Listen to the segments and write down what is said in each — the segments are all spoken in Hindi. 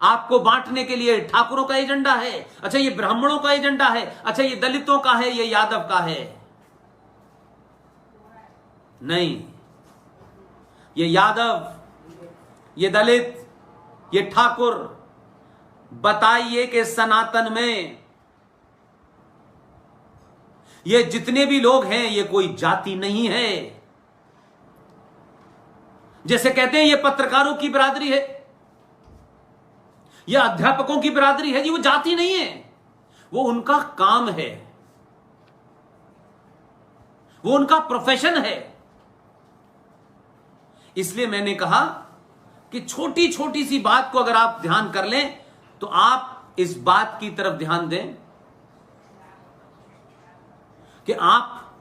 आपको बांटने के लिए ठाकुरों का एजेंडा है, अच्छा ये ब्राह्मणों का एजेंडा है, अच्छा ये दलितों का है, ये यादव का है। नहीं, ये यादव, ये दलित, ये ठाकुर, बताइए कि सनातन में ये जितने भी लोग हैं ये कोई जाति नहीं है। जैसे कहते हैं ये पत्रकारों की बिरादरी है, ये अध्यापकों की बिरादरी है जी, वो जाति नहीं है, वो उनका काम है, वो उनका प्रोफेशन है। इसलिए मैंने कहा कि छोटी छोटी सी बात को अगर आप ध्यान कर लें तो आप इस बात की तरफ ध्यान दें कि आप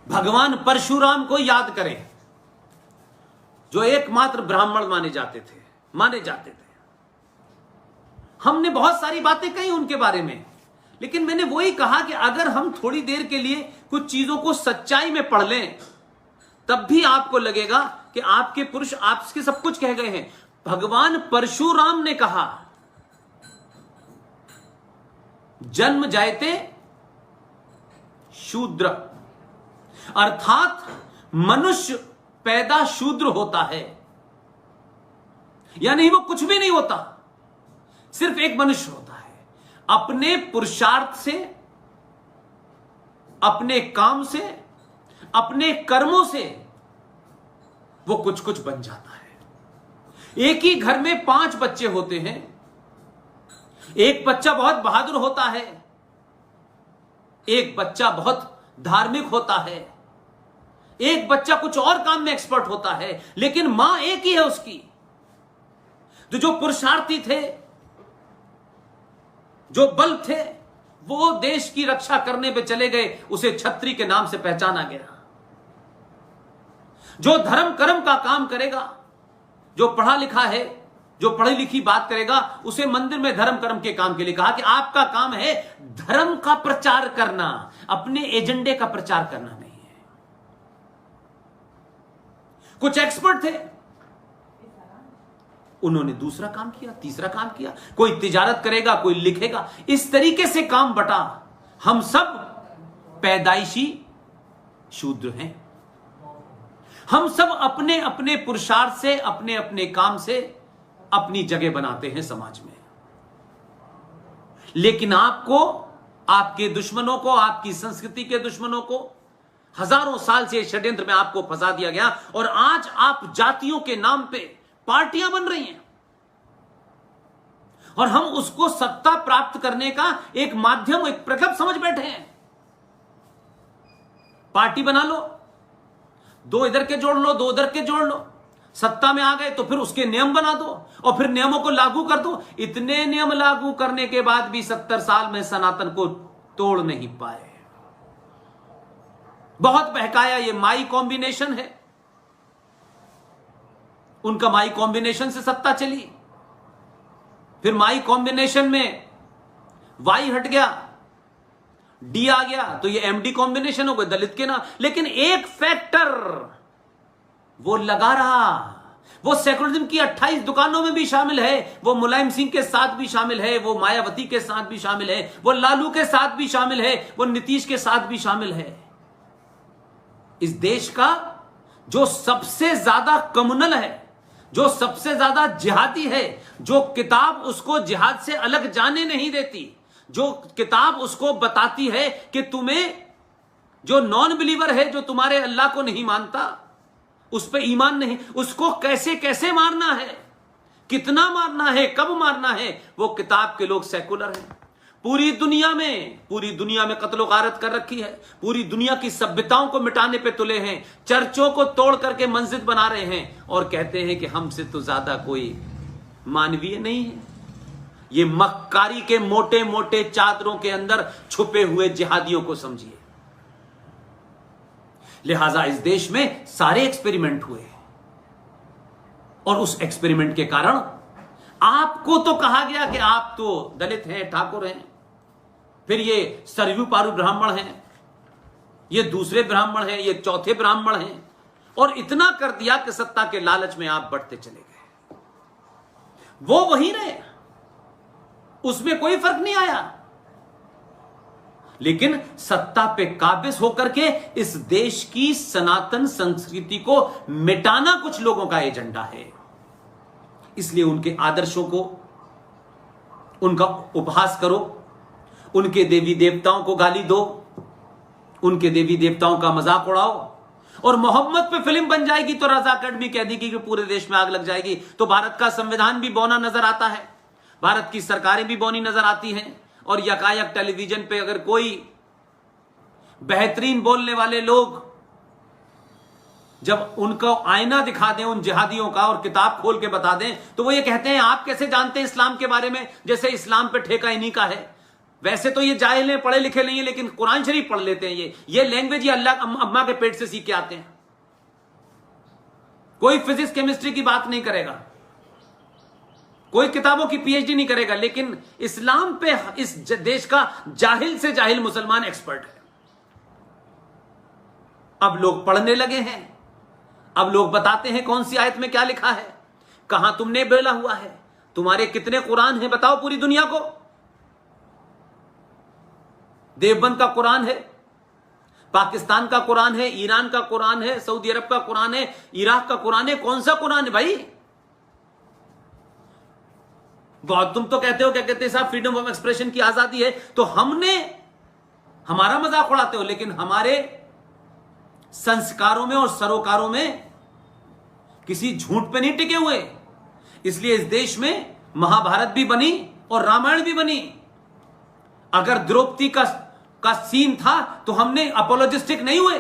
भगवान परशुराम को याद करें, जो एकमात्र ब्राह्मण माने जाते थे। हमने बहुत सारी बातें कही उनके बारे में, लेकिन मैंने वही कहा कि अगर हम थोड़ी देर के लिए कुछ चीजों को सच्चाई में पढ़ लें तब भी आपको लगेगा कि आपके पुरुष आपके सब कुछ कह गए हैं। भगवान परशुराम ने कहा, जन्म जायते शूद्र, अर्थात मनुष्य पैदा शूद्र होता है, यानी वो कुछ भी नहीं होता, सिर्फ एक मनुष्य होता है। अपने पुरुषार्थ से, अपने काम से, अपने कर्मों से वो कुछ कुछ बन जाता है। एक ही घर में 5 बच्चे होते हैं, एक बच्चा बहुत बहादुर होता है, एक बच्चा बहुत धार्मिक होता है, एक बच्चा कुछ और काम में एक्सपर्ट होता है, लेकिन मां एक ही है उसकी। तो जो पुरुषार्थी थे, जो बल थे, वो देश की रक्षा करने पे चले गए, उसे छत्री के नाम से पहचाना गया। जो धर्म कर्म का काम करेगा, जो पढ़ा लिखा है, जो पढ़ी लिखी बात करेगा, उसे मंदिर में धर्म कर्म के काम के लिए कहा कि आपका काम है धर्म का प्रचार करना, अपने एजेंडे का प्रचार करना नहीं है। कुछ एक्सपर्ट थे, उन्होंने दूसरा काम किया, तीसरा काम किया, कोई तिजारत करेगा, कोई लिखेगा, इस तरीके से काम बटा। हम सब पैदाइशी शूद्र हैं। हम सब अपने अपने पुरुषार्थ से, अपने अपने काम से अपनी जगह बनाते हैं समाज में। लेकिन आपको, आपके दुश्मनों को, आपकी संस्कृति के दुश्मनों को हजारों साल से षड्यंत्र में आपको फंसा दिया गया, और आज आप जातियों के नाम पे पार्टियां बन रही हैं, और हम उसको सत्ता प्राप्त करने का एक माध्यम, एक प्रकल्प समझ बैठे हैं। पार्टी बना लो, 2 इधर के जोड़ लो, 2 उधर के जोड़ लो, सत्ता में आ गए तो फिर उसके नियम बना दो और फिर नियमों को लागू कर दो। इतने नियम लागू करने के बाद भी 70 साल में सनातन को तोड़ नहीं पाए। बहुत बहकाया, ये माई कॉम्बिनेशन है, उनका माई कॉम्बिनेशन से सत्ता चली, फिर माई कॉम्बिनेशन में वाई हट गया, डी आ गया, तो ये एमडी कॉम्बिनेशन हो गए दलित के नाम। लेकिन एक फैक्टर वो लगा रहा, वो सेकुलरिज्म की 28 दुकानों में भी शामिल है, वो मुलायम सिंह के साथ भी शामिल है, वो मायावती के साथ भी शामिल है, वो लालू के साथ भी शामिल है, वो नीतीश के साथ भी शामिल है। इस देश का जो सबसे ज्यादा कम्युनल है, जो सबसे ज्यादा जिहादी है, जो किताब उसको जिहाद से अलग जाने नहीं देती, जो किताब उसको बताती है कि तुम्हें, जो नॉन बिलीवर है, जो तुम्हारे अल्लाह को नहीं मानता, उस पर ईमान नहीं, उसको कैसे कैसे मारना है, कितना मारना है, कब मारना है, वो किताब के लोग सेकुलर हैं। पूरी दुनिया में कत्लो गारत कर रखी है, पूरी दुनिया की सभ्यताओं को मिटाने पे तुले हैं, चर्चों को तोड़ करके मस्जिद बना रहे हैं और कहते हैं कि हमसे तो ज्यादा कोई मानवीय नहीं है। ये मक्कारी के मोटे मोटे चादरों के अंदर छुपे हुए जिहादियों को समझिए। लिहाजा इस देश में सारे एक्सपेरिमेंट हुए और उस एक्सपेरिमेंट के कारण आपको तो कहा गया कि आप तो दलित हैं, ठाकुर हैं, फिर ये सरयू पारू ब्राह्मण हैं, ये दूसरे ब्राह्मण हैं, ये चौथे ब्राह्मण हैं, और इतना कर दिया कि सत्ता के लालच में आप बढ़ते चले गए। वो वहीं रहे, उसमें कोई फर्क नहीं आया। लेकिन सत्ता पे काबिज होकर के इस देश की सनातन संस्कृति को मिटाना कुछ लोगों का एजेंडा है। इसलिए उनके आदर्शों को, उनका उपहास करो, उनके देवी देवताओं को गाली दो, उनके देवी देवताओं का मजाक उड़ाओ, और मोहम्मद पे फिल्म बन जाएगी तो रजा अकेडमी कह देगी कि पूरे देश में आग लग जाएगी। तो भारत का संविधान भी बौना नजर आता है, भारत की सरकारें भी बौनी नजर आती हैं, और यकायक टेलीविजन पे अगर कोई बेहतरीन बोलने वाले लोग जब उनको आईना दिखा दें उन जिहादियों का और किताब खोल के बता दें, तो वो ये कहते हैं आप कैसे जानते हैं इस्लाम के बारे में, जैसे इस्लाम पे ठेका इन्हीं का है। वैसे तो ये जाहिल हैं, पढ़े लिखे नहीं है, लेकिन कुरान शरीफ पढ़ लेते हैं। ये लैंग्वेज ये अल्लाह अम्मा के पेट से सीख के आते हैं। कोई फिजिक्स केमिस्ट्री की बात नहीं करेगा, कोई किताबों की पीएचडी नहीं करेगा, लेकिन इस्लाम पे इस देश का जाहिल से जाहिल मुसलमान एक्सपर्ट है। अब लोग पढ़ने लगे हैं, अब लोग बताते हैं कौन सी आयत में क्या लिखा है, कहां तुमने बोला हुआ है, तुम्हारे कितने कुरान हैं बताओ पूरी दुनिया को। देवबंद का कुरान है, पाकिस्तान का कुरान है, ईरान का कुरान है, सऊदी अरब का कुरान है, इराक का कुरान है, कौन सा कुरान है भाई? बहुत तुम तो कहते हो, क्या कहते हैं साहब, फ्रीडम ऑफ एक्सप्रेशन की आजादी है, तो हमारा मजाक उड़ाते हो, लेकिन हमारे संस्कारों में और सरोकारों में किसी झूठ पे नहीं टिके हुए। इसलिए इस देश में महाभारत भी बनी और रामायण भी बनी। अगर द्रौपदी का सीन था तो हमने अपोलोजिस्टिक नहीं हुए।